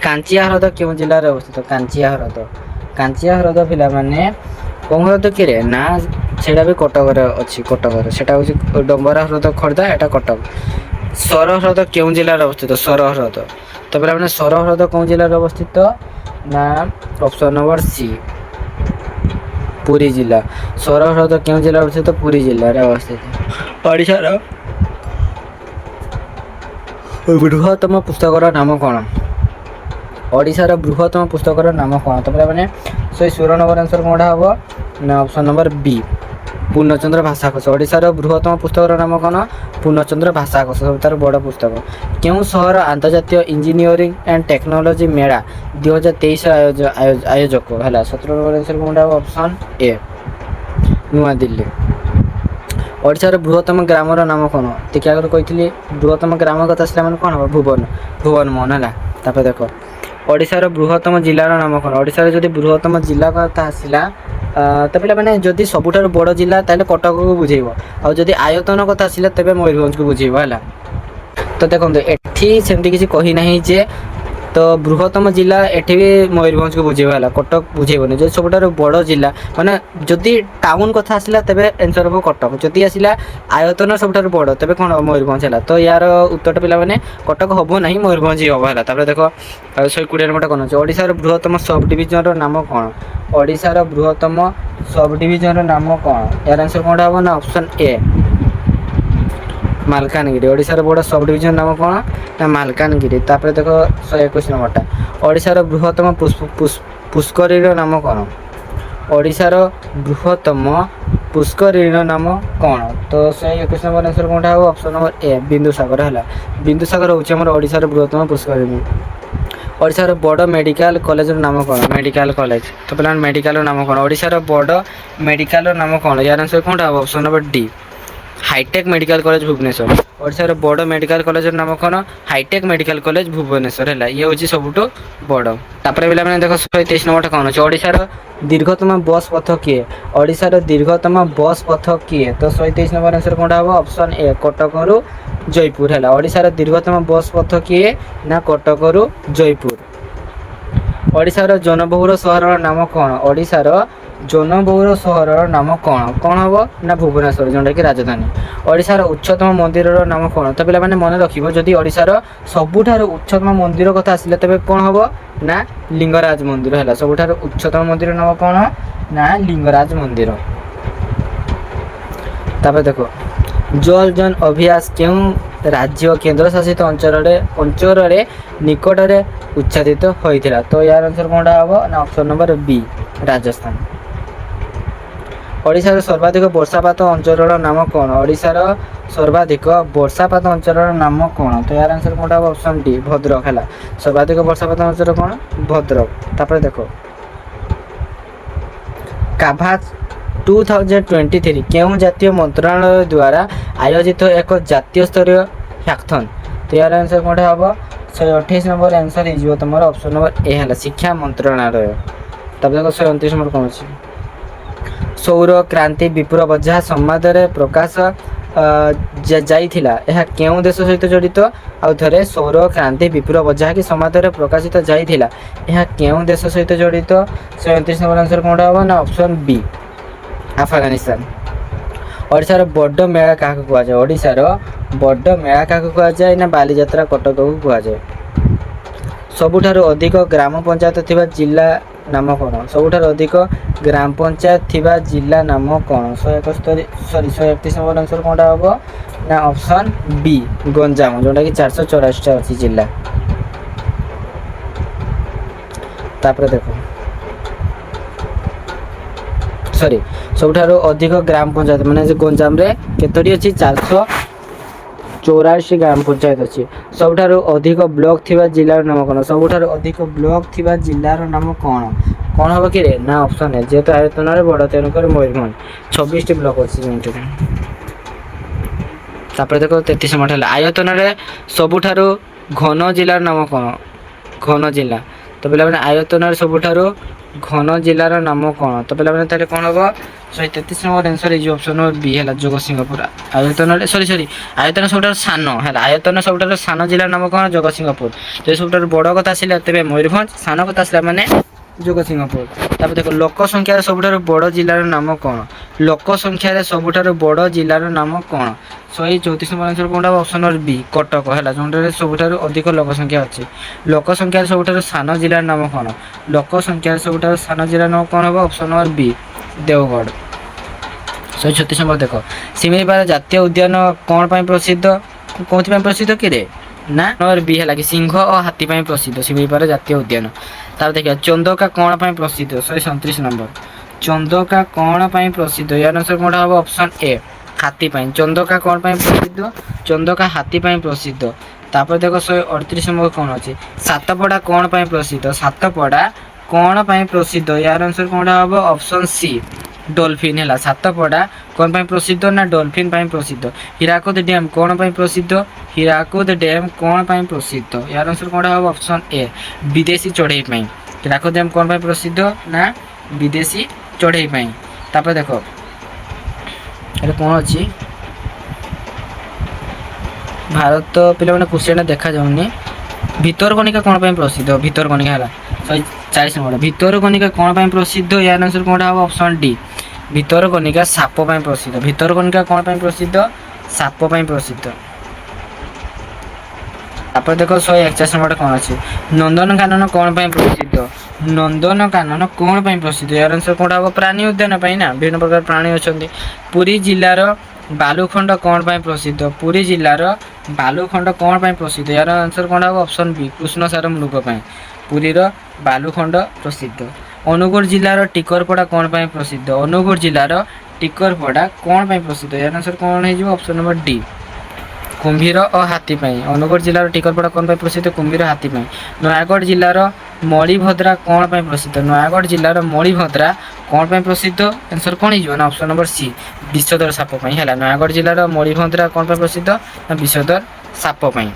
କାଞ୍ଚିଆ ହ୍ରଦ କେଉଁ ଜିଲ୍ଲାରେ ଅବସ୍ଥିତ କାଞ୍ଚିଆ ହ୍ରଦ ପିଲାମାନେ କେଉଁ ହ୍ରଦ କି ରେ ନା ସେଇଟା ବି କଟକରେ ଅଛି କଟକରେ ସେଇଟା ହେଉଛି ଡମ୍ବରା ହ୍ରଦ ଖୋର୍ଦ୍ଧା ଏଟା କଟକ। ସର ହ୍ରଦ କେଉଁ ଜିଲ୍ଲାରେ ଅବସ୍ଥିତ ସର ହ୍ରଦ ତ ପିଲାମାନେ ସର ହ୍ରଦ କେଉଁ ଜିଲ୍ଲାରେ ଅବସ୍ଥିତ ନା ଅପସନ ନମ୍ବର ସି ପୁରୀ ଜିଲ୍ଲା। ସର ହ୍ରଦ କେଉଁ ଜିଲ୍ଲାରେ ଅବସ୍ଥିତ ପୁରୀ ଜିଲ୍ଲାରେ ଅବସ୍ଥିତ। ଓଡ଼ିଶାର ବୃହତ୍ତମ ପୁସ୍ତକର ନାମ କଣ ଓଡ଼ିଶାର ବୃହତ୍ତମ ପୁସ୍ତକର ନାମ କଣ ତ ପିଲାମାନେ 116 ନମ୍ବର ଆନ୍ସର କୋଉଟା ହବ ନା ଅପସନ ନମ୍ବର ବି ପୂର୍ଣ୍ଣଚନ୍ଦ୍ର ଭାଷାକୋଷ। ଓଡ଼ିଶାର ବୃହତ୍ତମ ପୁସ୍ତକର ନାମ କଣ ପୂର୍ଣ୍ଣଚନ୍ଦ୍ର ଭାଷାକୋଷ ସବୁଠାରୁ ବଡ଼ ପୁସ୍ତକ। କେଉଁ ସହର ଆନ୍ତର୍ଜାତୀୟ ଇଞ୍ଜିନିୟରିଂ ଆଣ୍ଡ ଟେକ୍ନୋଲୋଜି ମେଳା 2023 ଆୟୋଜକ ହେଲା 17 ନମ୍ବର ଆନ୍ସର କୋଉଟା ହବ ଅପସନ ଏ ନୂଆଦିଲ୍ଲୀ। ଓଡ଼ିଶାର ବୃହତ୍ତମ ଗ୍ରାମର ନାମ କଣ ଟିକେ ଆଗରୁ କହିଥିଲି ବୃହତ୍ତମ ଗ୍ରାମ କଥା ଆସିଲା ମାନେ କଣ ହବ ଭୁବନ ମୋହନ ହେଲା। ତାପରେ ଦେଖ ଓଡ଼ିଶାର ବୃହତ୍ତମ ଜିଲ୍ଲାର ନାମ କଣ ଓଡ଼ିଶାର ଯଦି ବୃହତ୍ତମ ଜିଲ୍ଲା କଥା ଆସିଲା ତ ପିଲାମାନେ ଯଦି ସବୁଠାରୁ ବଡ଼ ଜିଲ୍ଲା ତାହେଲେ କଟକକୁ ବୁଝେଇବ ଆଉ ଯଦି ଆୟତନ କଥା ଆସିଲା ତେବେ ମୟୂରଭଞ୍ଜକୁ ବୁଝେଇବ ହେଲା। ତ ଦେଖନ୍ତୁ ଏଠି ସେମିତି କିଛି କହିନାହିଁ ଯେ ତ ବୃହତ୍ତମ ଜିଲ୍ଲା ଏଠି ବି ମୟୂରଭଞ୍ଜକୁ ବୁଝେଇବ ହେଲା କଟକ ବୁଝେଇବନି। ଯଦି ସବୁଠାରୁ ବଡ଼ ଜିଲ୍ଲା ମାନେ ଯଦି ଟାଉନ କଥା ଆସିଲା ତେବେ ଆନ୍ସର ହେବ କଟକ ଯଦି ଆସିଲା ଆୟତନ ସବୁଠାରୁ ବଡ଼ ତେବେ କ'ଣ ହେବ ମୟୂରଭଞ୍ଜ ହେଲା। ତ ୟାର ଉତ୍ତରଟା ପିଲାମାନେ କଟକ ହେବ ନାହିଁ ମୟୂରଭଞ୍ଜ ହିଁ ହେବ ହେଲା। ତାପରେ ଦେଖ 120 ନମ୍ବରଟା କ'ଣ ଅଛି ଓଡ଼ିଶାର ବୃହତ୍ତମ ସବ୍ ଡିଭିଜନର ନାମ କ'ଣ ଓଡ଼ିଶାର ବୃହତ୍ତମ ସବ୍ ଡିଭିଜନର ନାମ କ'ଣ ୟାର ଆନ୍ସର କ'ଣଟା ହେବ ନା ଅପସନ୍ ଏ ମାଲକାନଗିରି। ଓଡ଼ିଶାର ବଡ଼ ସବ୍ ଡିଭିଜନ ନାମ କ'ଣ ନା ମାଲକାନଗିରି। ତାପରେ ଦେଖ 121 ନମ୍ବରଟା ଓଡ଼ିଶାର ବୃହତ୍ତମ ପୁଷ୍କରିଣୀର ନାମ କ'ଣ? ଓଡ଼ିଶାର ବୃହତ୍ତମ ପୁଷ୍କରିଣୀର ନାମ କ'ଣ? ତ 121 ନମ୍ବର ଆନ୍ସର କ'ଣଟା ହେବ? ଅପସନ୍ ନମ୍ବର ଏ ବିନ୍ଦୁସାଗର ହେଲା। ବିନ୍ଦୁସାଗର ହେଉଛି ଆମର ଓଡ଼ିଶାର ବୃହତ୍ତମ ପୁଷ୍କରିଣୀ। ଓଡ଼ିଶାର ବଡ଼ ମେଡ଼ିକାଲ କଲେଜର ନାମ କ'ଣ? Medical college. ତ ପିଲାମାନେ ମେଡ଼ିକାଲର ନାମ କ'ଣ? ଓଡ଼ିଶାର ବଡ଼ ମେଡ଼ିକାଲର ନାମ କ'ଣ? ୟାର ଆନ୍ସର କ'ଣଟା ହେବ? Option number D Hitech Medical College Bhubaneswar. ଓଡ଼ିଶାର ବଡ଼ ମେଡ଼ିକାଲ କଲେଜର ନାମ କ'ଣ? ହାଇଟେକ୍ ମେଡ଼ିକାଲ କଲେଜ ଭୁବନେଶ୍ୱର ହେଲା। ଇଏ ହେଉଛି ସବୁଠୁ ବଡ଼। ତାପରେ ପିଲାମାନେ ଦେଖ 123 ନମ୍ବରଟା କ'ଣ ଅଛି? ଓଡ଼ିଶାର ଦୀର୍ଘତମ ବସ୍ ପଥ କିଏ? ଓଡ଼ିଶାର ଦୀର୍ଘତମ ବସ୍ ପଥ କିଏ? ତ 123 ନମ୍ବର ଆନ୍ସର କ'ଣଟା ହେବ? ଅପସନ୍ ଏ କଟକରୁ ଜୟପୁର ହେଲା। ଓଡ଼ିଶାର ଦୀର୍ଘତମ ବସ୍ ପଥ କିଏ ନା କଟକରୁ ଜୟପୁର। ଓଡ଼ିଶାର ଜନବହୁଳ ସହରର ନାମ କ'ଣ? ଓଡ଼ିଶାର ଜନବହୁଳ ସହରର ନାମ କ'ଣ? କ'ଣ ହେବ ନା ଭୁବନେଶ୍ୱର, ଯେଉଁଟାକି ରାଜଧାନୀ। ଓଡ଼ିଶାର ଉଚ୍ଚତମ ମନ୍ଦିରର ନାମ କ'ଣ? ତ ପିଲାମାନେ ମନେ ରଖିବ, ଯଦି ଓଡ଼ିଶାର ସବୁଠାରୁ ଉଚ୍ଚତମ ମନ୍ଦିର କଥା ଆସିଲେ ତେବେ କ'ଣ ହେବ ନା ଲିଙ୍ଗରାଜ ମନ୍ଦିର ହେଲା। ସବୁଠାରୁ ଉଚ୍ଚତମ ମନ୍ଦିର ନାମ କ'ଣ ନା ଲିଙ୍ଗରାଜ ମନ୍ଦିର। ତାପରେ ଦେଖ ଜଳ ଜୀବନ ଅଭ୍ୟାସ କେଉଁ ରାଜ୍ୟ କେନ୍ଦ୍ରଶାସିତ ଅଞ୍ଚଳରେ ନିକଟରେ ଉଚ୍ଛାଦିତ ହୋଇଥିଲା? ତ ୟାର ଆନ୍ସର କ'ଣଟା ହେବ ନା ଅପସନ୍ ନମ୍ବର ବି ରାଜସ୍ଥାନ। ଓଡ଼ିଶାର ସର୍ବାଧିକ ବର୍ଷାପାତ ଅଞ୍ଚଳର ନାମ କ'ଣ? ଓଡ଼ିଶାର ସର୍ବାଧିକ ବର୍ଷାପାତ ଅଞ୍ଚଳର ନାମ କ'ଣ? ତ ୟାର ଆନ୍ସର କ'ଣଟା ହେବ? ଅପସନ୍ ଡି ଭଦ୍ରକ ହେଲା। ସର୍ବାଧିକ ବର୍ଷାପାତ ଅଞ୍ଚଳ କ'ଣ? ଭଦ୍ରକ। ତାପରେ ଦେଖ କାଭାସ 2023 କେଉଁ ଜାତୀୟ ମନ୍ତ୍ରଣାଳୟ ଦ୍ୱାରା ଆୟୋଜିତ ଏକ ଜାତୀୟ ସ୍ତରୀୟ ହ୍ୟାକାଥନ୍? ତ ୟାର ଆନ୍ସର କ'ଣଟା ହେବ? 128 ନମ୍ବର ଆନ୍ସର ହେଇଯିବ ତୁମର ଅପସନ୍ ନମ୍ବର ଏ ହେଲା ଶିକ୍ଷା ମନ୍ତ୍ରଣାଳୟ। ତାପରେ ଦେଖ 129 ନମ୍ବର କ'ଣ ଅଛି? ସୌର କ୍ରାନ୍ତି ବିପ୍ଳବ ଯାହା ସମ୍ବାଦରେ ପ୍ରକାଶ ଯାଇଥିଲା ଏହା କେଉଁ ଦେଶ ସହିତ ଜଡ଼ିତ? ଆଉ ଥରେ ସୌର କ୍ରାନ୍ତି ବିପ୍ଳବ ଯାହାକି ସମ୍ବାଦରେ ପ୍ରକାଶିତ ଯାଇଥିଲା ଏହା କେଉଁ ଦେଶ ସହିତ ଜଡ଼ିତ? 129 ନମ୍ବର ଆନ୍ସର କ'ଣଟା ହେବ ନା ଅପସନ୍ ବି ଆଫଗାନିସ୍ତାନ। ଓଡ଼ିଶାର ବଡ଼ ମେଳା କାହାକୁ କୁହାଯାଏ? ଓଡ଼ିଶାର ବଡ଼ ମେଳା କାହାକୁ କୁହାଯାଏ ନା ବାଲିଯାତ୍ରା କଟକକୁ କୁହାଯାଏ। ସବୁଠାରୁ ଅଧିକ ଗ୍ରାମ ପଞ୍ଚାୟତ ଥିବା ଜିଲ୍ଲା ନାମ କ'ଣ? ସବୁଠାରୁ ଅଧିକ ଗ୍ରାମ ପଞ୍ଚାୟତ ଥିବା ଜିଲ୍ଲା ନାମ କ'ଣ? 131 ନମ୍ବର ଆନ୍ସର କ'ଣଟା ହେବ ନା ଅପସନ୍ ବି ଗଞ୍ଜାମ, ଯେଉଁଟାକି 484ଟା ଅଛି ଜିଲ୍ଲା। ତାପରେ ଦେଖ ସବୁଠାରୁ ଅଧିକ ଗ୍ରାମ ପଞ୍ଚାୟତ ମାନେ ଗଞ୍ଜାମରେ କେତୋଟି ଅଛି? 484 ଗ୍ରାମ ପଞ୍ଚାୟତ ଅଛି। ସବୁଠାରୁ ଅଧିକ ବ୍ଲକ ଥିବା ଜିଲ୍ଲାର ନାମ କ'ଣ? ସବୁଠାରୁ ଅଧିକ ବ୍ଲକ ଥିବା ଜିଲ୍ଲାର ନାମ କ'ଣ? କ'ଣ ହେବ କି ରେ ନା ଅପସନ୍ ଏ ଯେହେତୁ ଆୟତନରେ ବଡ଼ ତେଣୁକରି ମୟୂରଭଞ୍ଜ 26ଟି ବ୍ଲକ ଅଛି ଯେମିତିକି। ତାପରେ ଦେଖ 33 ନମ୍ବର ହେଲା ଆୟତନରେ ସବୁଠାରୁ ଘନ ଜିଲ୍ଲାର ନାମ କ'ଣ? ଘନ ଜିଲ୍ଲା। ତ ପିଲାମାନେ ଆୟତନରେ ସବୁଠାରୁ ଘନ ଜିଲ୍ଲାର ନାମ କ'ଣ? ତ ପିଲାମାନେ ତାହେଲେ କ'ଣ ହେବ? 133 ନମ୍ବର ଆନ୍ସର ହେଇଯିବ ଅପସନ୍ ନମ୍ବର ବି ହେଲା ଜଗତସିଂହପୁର। ଆୟତନରେ ଆୟତନ ସବୁଠାରୁ ସାନ ହେଲା। ଆୟତନ ସବୁଠାରୁ ସାନ ଜିଲ୍ଲାର ନାମ କ'ଣ? ଜଗତସିଂହପୁର। ଯଦି ସବୁଠାରୁ ବଡ଼ କଥା ଆସିଲା ତେବେ ମୟୂରଭଞ୍ଜ, ସାନ କଥା ଆସିଲା ମାନେ ଜଗତସିଂହପୁର। ତାପରେ ଦେଖ ଲୋକ ସଂଖ୍ୟାରେ ସବୁଠାରୁ ବଡ଼ ଜିଲ୍ଲାର ନାମ କ'ଣ? ଲୋକ ସଂଖ୍ୟାରେ ସବୁଠାରୁ ବଡ଼ ଜିଲ୍ଲାର ନାମ କ'ଣ? 134 ନମ୍ବର ଆନ୍ସର କ'ଣଟା ହେବ? ଅପସନ୍ ନମ୍ବର ବି କଟକ ହେଲା, ଯେଉଁଟାରେ ସବୁଠାରୁ ଅଧିକ ଲୋକ ସଂଖ୍ୟା ଅଛି। ଲୋକ ସଂଖ୍ୟାରେ ସବୁଠାରୁ ସାନ ଜିଲ୍ଲାର ନାମ କ'ଣ? ଲୋକ ସଂଖ୍ୟାରେ ସବୁଠାରୁ ସାନ ଜିଲ୍ଲାର ନାମ କ'ଣ ହେବ? ଅପସନ୍ ନମ୍ବର ବି ଦେଓଗଡ଼। 136 ନମ୍ବର ଦେଖ ଶିମିଳିପାଳ ଜାତୀୟ ଉଦ୍ୟାନ କ'ଣ ପାଇଁ ପ୍ରସିଦ୍ଧ? କେଉଁଥିପାଇଁ ପ୍ରସିଦ୍ଧ କିରେ ନା ନମ୍ବର ବି ହେଲା କି ସିଂହ ଓ ହାତୀ ପାଇଁ ପ୍ରସିଦ୍ଧ ଶିମିଳିପାଳ ଜାତୀୟ ଉଦ୍ୟାନ। ତାପରେ ଦେଖିବା ଚନ୍ଦକା କ'ଣ ପାଇଁ ପ୍ରସିଦ୍ଧ? 137 ନମ୍ବର ଚନ୍ଦକା କ'ଣ ପାଇଁ ପ୍ରସିଦ୍ଧ? ୟାର ଆନ୍ସର କ'ଣଟା ହେବ? ଅପସନ୍ ଏ ହାତୀ ପାଇଁ। ଚନ୍ଦକା କ'ଣ ପାଇଁ ପ୍ରସିଦ୍ଧ? ଚନ୍ଦକା ହାତୀ ପାଇଁ ପ୍ରସିଦ୍ଧ। ତାପରେ ଦେଖ 138 ନମ୍ବର କ'ଣ ଅଛି? ସାତପଡ଼ା କ'ଣ ପାଇଁ ପ୍ରସିଦ୍ଧ? ସାତପଡ଼ା କ'ଣ ପାଇଁ ପ୍ରସିଦ୍ଧ? ୟାର ଆନ୍ସର କ'ଣଟା ହେବ? ଅପସନ୍ ସି ଡଲଫିନ୍ ହେଲା। ସାତପଡ଼ା କ'ଣ ପାଇଁ ପ୍ରସିଦ୍ଧ ନା ଡଲଫିନ୍ ପାଇଁ ପ୍ରସିଦ୍ଧ। ହୀରାକୁଦ ଡ୍ୟାମ୍ କ'ଣ ପାଇଁ ପ୍ରସିଦ୍ଧ? ହୀରାକୁଦ ଡ୍ୟାମ୍ କ'ଣ ପାଇଁ ପ୍ରସିଦ୍ଧ? ୟାର ଆନ୍ସର କ'ଣଟା ହେବ? ଅପସନ୍ ଏ ବିଦେଶୀ ଚଢ଼େଇ ପାଇଁ। ହୀରାକୁଦ ଡ୍ୟାମ୍ କ'ଣ ପାଇଁ ପ୍ରସିଦ୍ଧ ନା ବିଦେଶୀ ଚଢ଼େଇ ପାଇଁ। ତାପରେ ଦେଖ ଏଠି କ'ଣ ଅଛି? ଭାରତ ପିଲାମାନେ କ୍ୱେଶ୍ଚିନ୍ଟା ଦେଖାଯାଉନି। ଭିତରକନିକା କ'ଣ ପାଇଁ ପ୍ରସିଦ୍ଧ? ଭିତରକନିକା ହେଲା 140 ନମ୍ବର ଭିତରକନିକା କ'ଣ ପାଇଁ ପ୍ରସିଦ୍ଧ? ୟାର ଆନ୍ସର କ'ଣ ହେବ? ଅପସନ୍ ଡି ଭିତରକନିକା ସାପ ପାଇଁ ପ୍ରସିଦ୍ଧ। ଭିତରକନିକା କ'ଣ ପାଇଁ ପ୍ରସିଦ୍ଧ? ସାପ ପାଇଁ ପ୍ରସିଦ୍ଧ। ତାପରେ ଦେଖ 141 ନମ୍ବରଟା କ'ଣ ଅଛି? ନନ୍ଦନକାନନ କ'ଣ ପାଇଁ ପ୍ରସିଦ୍ଧ? ନନ୍ଦନକାନନ କ'ଣ ପାଇଁ ପ୍ରସିଦ୍ଧ? ୟାର ଆନ୍ସର କ'ଣ ହେବ? ପ୍ରାଣୀ ଉଦ୍ୟାନ ପାଇଁ ନା, ବିଭିନ୍ନ ପ୍ରକାର ପ୍ରାଣୀ ଅଛନ୍ତି। ପୁରୀ ଜିଲ୍ଲାର ବାଲୁଖଣ୍ଡ କ'ଣ ପାଇଁ ପ୍ରସିଦ୍ଧ? ପୁରୀ ଜିଲ୍ଲାର ବାଲୁଖଣ୍ଡ କ'ଣ ପାଇଁ ପ୍ରସିଦ୍ଧ? ଏହାର ଆନ୍ସର କ'ଣ ହେବ? ଅପସନ୍ ବି କୃଷ୍ଣସାର ମୃଗ ପାଇଁ ପୁରୀର ବାଲୁଖଣ୍ଡ ପ୍ରସିଦ୍ଧ। ଅନୁଗୁଳ ଜିଲ୍ଲାର ଟିକରପଡ଼ା କ'ଣ ପାଇଁ ପ୍ରସିଦ୍ଧ? ଅନୁଗୁଳ ଜିଲ୍ଲାର ଟିକରପଡ଼ା କ'ଣ ପାଇଁ ପ୍ରସିଦ୍ଧ? ଏହାର ଆନ୍ସର କ'ଣ ହେଇଯିବ? ଅପସନ୍ ନମ୍ବର ଡି କୁମ୍ଭୀର ଓ ହାତୀ ପାଇଁ। ଅନୁଗୁଳ ଜିଲ୍ଲାର ଟିକରପଡ଼ା କ'ଣ ପାଇଁ ପ୍ରସିଦ୍ଧ? କୁମ୍ଭୀର ହାତୀ ପାଇଁ। ନୟାଗଡ଼ ଜିଲ୍ଲାର ମଳିଭଦ୍ରା କ'ଣ ପାଇଁ ପ୍ରସିଦ୍ଧ? ନୟାଗଡ଼ ଜିଲ୍ଲାର ମଳିଭଦ୍ରା କ'ଣ ପାଇଁ ପ୍ରସିଦ୍ଧ? ଆନ୍ସର କ'ଣ ହେଇଯିବ? ନା ଅପସନ୍ ନମ୍ବର ସି ବିଷଧର ସାପ ପାଇଁ ହେଲା। ନୟାଗଡ଼ ଜିଲ୍ଲାର ମଳିଭଦ୍ରା କ'ଣ ପାଇଁ ପ୍ରସିଦ୍ଧ? ନା ବିଷଧର ସାପ ପାଇଁ।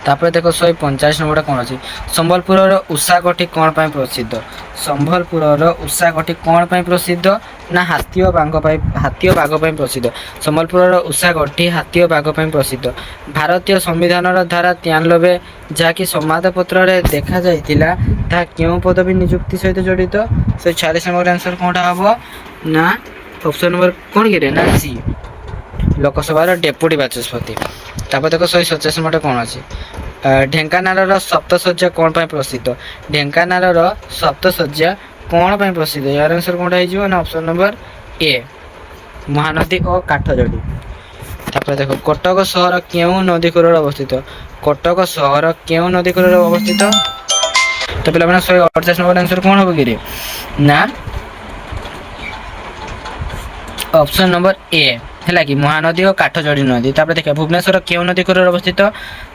ତାପରେ ଦେଖ 145 ନମ୍ବରଟା କ'ଣ ଅଛି? ସମ୍ବଲପୁରର ଉଷାକଠି କ'ଣ ପାଇଁ ପ୍ରସିଦ୍ଧ? ସମ୍ବଲପୁରର ଉଷାକଠି କ'ଣ ପାଇଁ ପ୍ରସିଦ୍ଧ? ନା ହାତୀ ଓ ବାଘ ପାଇଁ ପ୍ରସିଦ୍ଧ। ସମ୍ବଲପୁରର ଉଷାକଠି ହାତୀ ଓ ବାଘ ପାଇଁ ପ୍ରସିଦ୍ଧ। ଭାରତୀୟ ସମ୍ବିଧାନର ଧାରା 93 ଯାହାକି ସମ୍ବାଦପତ୍ରରେ ଦେଖାଯାଇଥିଲା ତାହା କେଉଁ ପଦବୀ ନିଯୁକ୍ତି ସହିତ ଜଡ଼ିତ? 146 ନମ୍ବର ଆନ୍ସର କ'ଣଟା ହେବ? ନା ଅପସନ୍ ନମ୍ବର କ'ଣ କିରେ? ନା ସି ଲୋକସଭାର ଡେପୁଟି ବାଚସ୍ପତି। ତାପରେ ଦେଖ 147 ନମ୍ବରଟା କ'ଣ ଅଛି? ଢେଙ୍କାନାଳର ସପ୍ତଶଯ୍ୟା କ'ଣ ପାଇଁ ପ୍ରସିଦ୍ଧ? ଢେଙ୍କାନାଳର ସପ୍ତଶଯ୍ୟା କ'ଣ ପାଇଁ ପ୍ରସିଦ୍ଧ? ଏହାର ଆନ୍ସର କ'ଣଟା ହେଇଯିବ? ନା ଅପସନ୍ ନମ୍ବର ଏ ମହାନଦୀ ଓ କାଠଯୋଡ଼ି। ତାପରେ ଦେଖ କଟକ ସହର କେଉଁ ନଦୀ କୂଳରେ ଅବସ୍ଥିତ? କଟକ ସହର କେଉଁ ନଦୀ କୂଳରେ ଅବସ୍ଥିତ? ତ ପିଲାମାନେ 148 ନମ୍ବର ଆନ୍ସର କ'ଣ ହେବ କି? ନା ଅପସନ୍ ନମ୍ବର ଏ ହେଲା କି ମହାନଦୀ ଓ କାଠଯୋଡ଼ି ନଦୀ। ତାପରେ ଦେଖିବା ଭୁବନେଶ୍ୱର କେଉଁ ନଦୀ କୂଳରେ ଅବସ୍ଥିତ?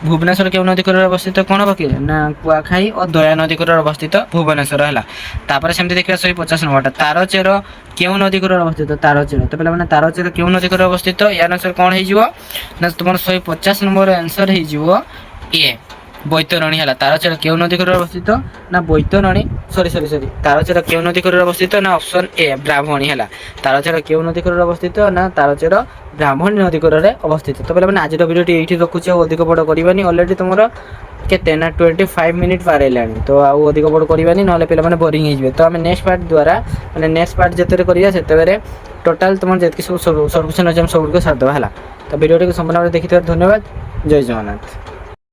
ଭୁବନେଶ୍ୱର କେଉଁ ନଦୀ କୂଳରେ ଅବସ୍ଥିତ? କ'ଣ ହେବ କି? ନା କୁଆଖାଇ ଓ ଦୟା ନଦୀ କୂଳରେ ଅବସ୍ଥିତ ଭୁବନେଶ୍ୱର ହେଲା। ତାପରେ ସେମିତି ଦେଖିବା 150 ନମ୍ବରଟା ତାରଚେର କେଉଁ ନଦୀ କୂଳରେ ଅବସ୍ଥିତ? ତାରଚେର। ତ ପିଲାମାନେ ତାରଚେର କେଉଁ ନଦୀ କୂଳରେ ଅବସ୍ଥିତ? ୟାର ଆନ୍ସର କ'ଣ ହେଇଯିବ? ନା ତୁମର 150 ନମ୍ବର ଆନ୍ସର ହେଇଯିବ ଏ ବୈତରଣୀ ହେଲା। ତାରଚେର କେଉଁ ନଦୀ କୂଳରେ ଅବସ୍ଥିତ? ନା ବୈତରଣୀ ସରି ତାରଚେର କେଉଁ ନଦୀ କୂଳରେ ଅବସ୍ଥିତ? ନା ଅପସନ୍ ଏ ବ୍ରାହ୍ମଣୀ ହେଲା। ତାରଚେର କେଉଁ ନଦୀ କୂଳରେ ଅବସ୍ଥିତ? ନା ତାରଚେର ବ୍ରାହ୍ମଣୀ ନଦୀ କୂଳରେ ଅବସ୍ଥିତ। ତ ପିଲାମାନେ ଆଜିର ଭିଡ଼ିଓଟି ଏଇଠି ରଖୁଛି, ଆଉ ଅଧିକ ବଡ଼ କରିବାନି। ଅଲରେଡ଼ି ତୁମର କେତେ ନା 25 ମିନିଟ୍ ପାର ହେଲାଣି, ତ ଆଉ ଅଧିକ ବଡ଼ କରିବାନି, ନହେଲେ ପିଲାମାନେ ବୋରିଂ ହେଇଯିବେ। ତ ଆମେ ନେକ୍ସଟ ପାର୍ଟ ଦ୍ୱାରା ମାନେ ନେକ୍ସଟ ପାର୍ଟ ଯେତେବେଳେ କରିବା ସେତେବେଳେ ଟୋଟାଲ୍ ତୁମର ଯେତିକି ସବୁ ସର୍ଭିସନ୍ ଏକ୍ଜାମ୍ ସବୁଗୁଡ଼ିକ ସାରିଦେବା ହେଲା। ତ ଭିଡ଼ିଓଟିକୁ ସମ୍ପୂର୍ଣ୍ଣ ଭାବରେ ଦେଖିଥିବାରୁ ଧନ୍ୟବାଦ। ଜୟ ଜଗନ୍ନାଥ।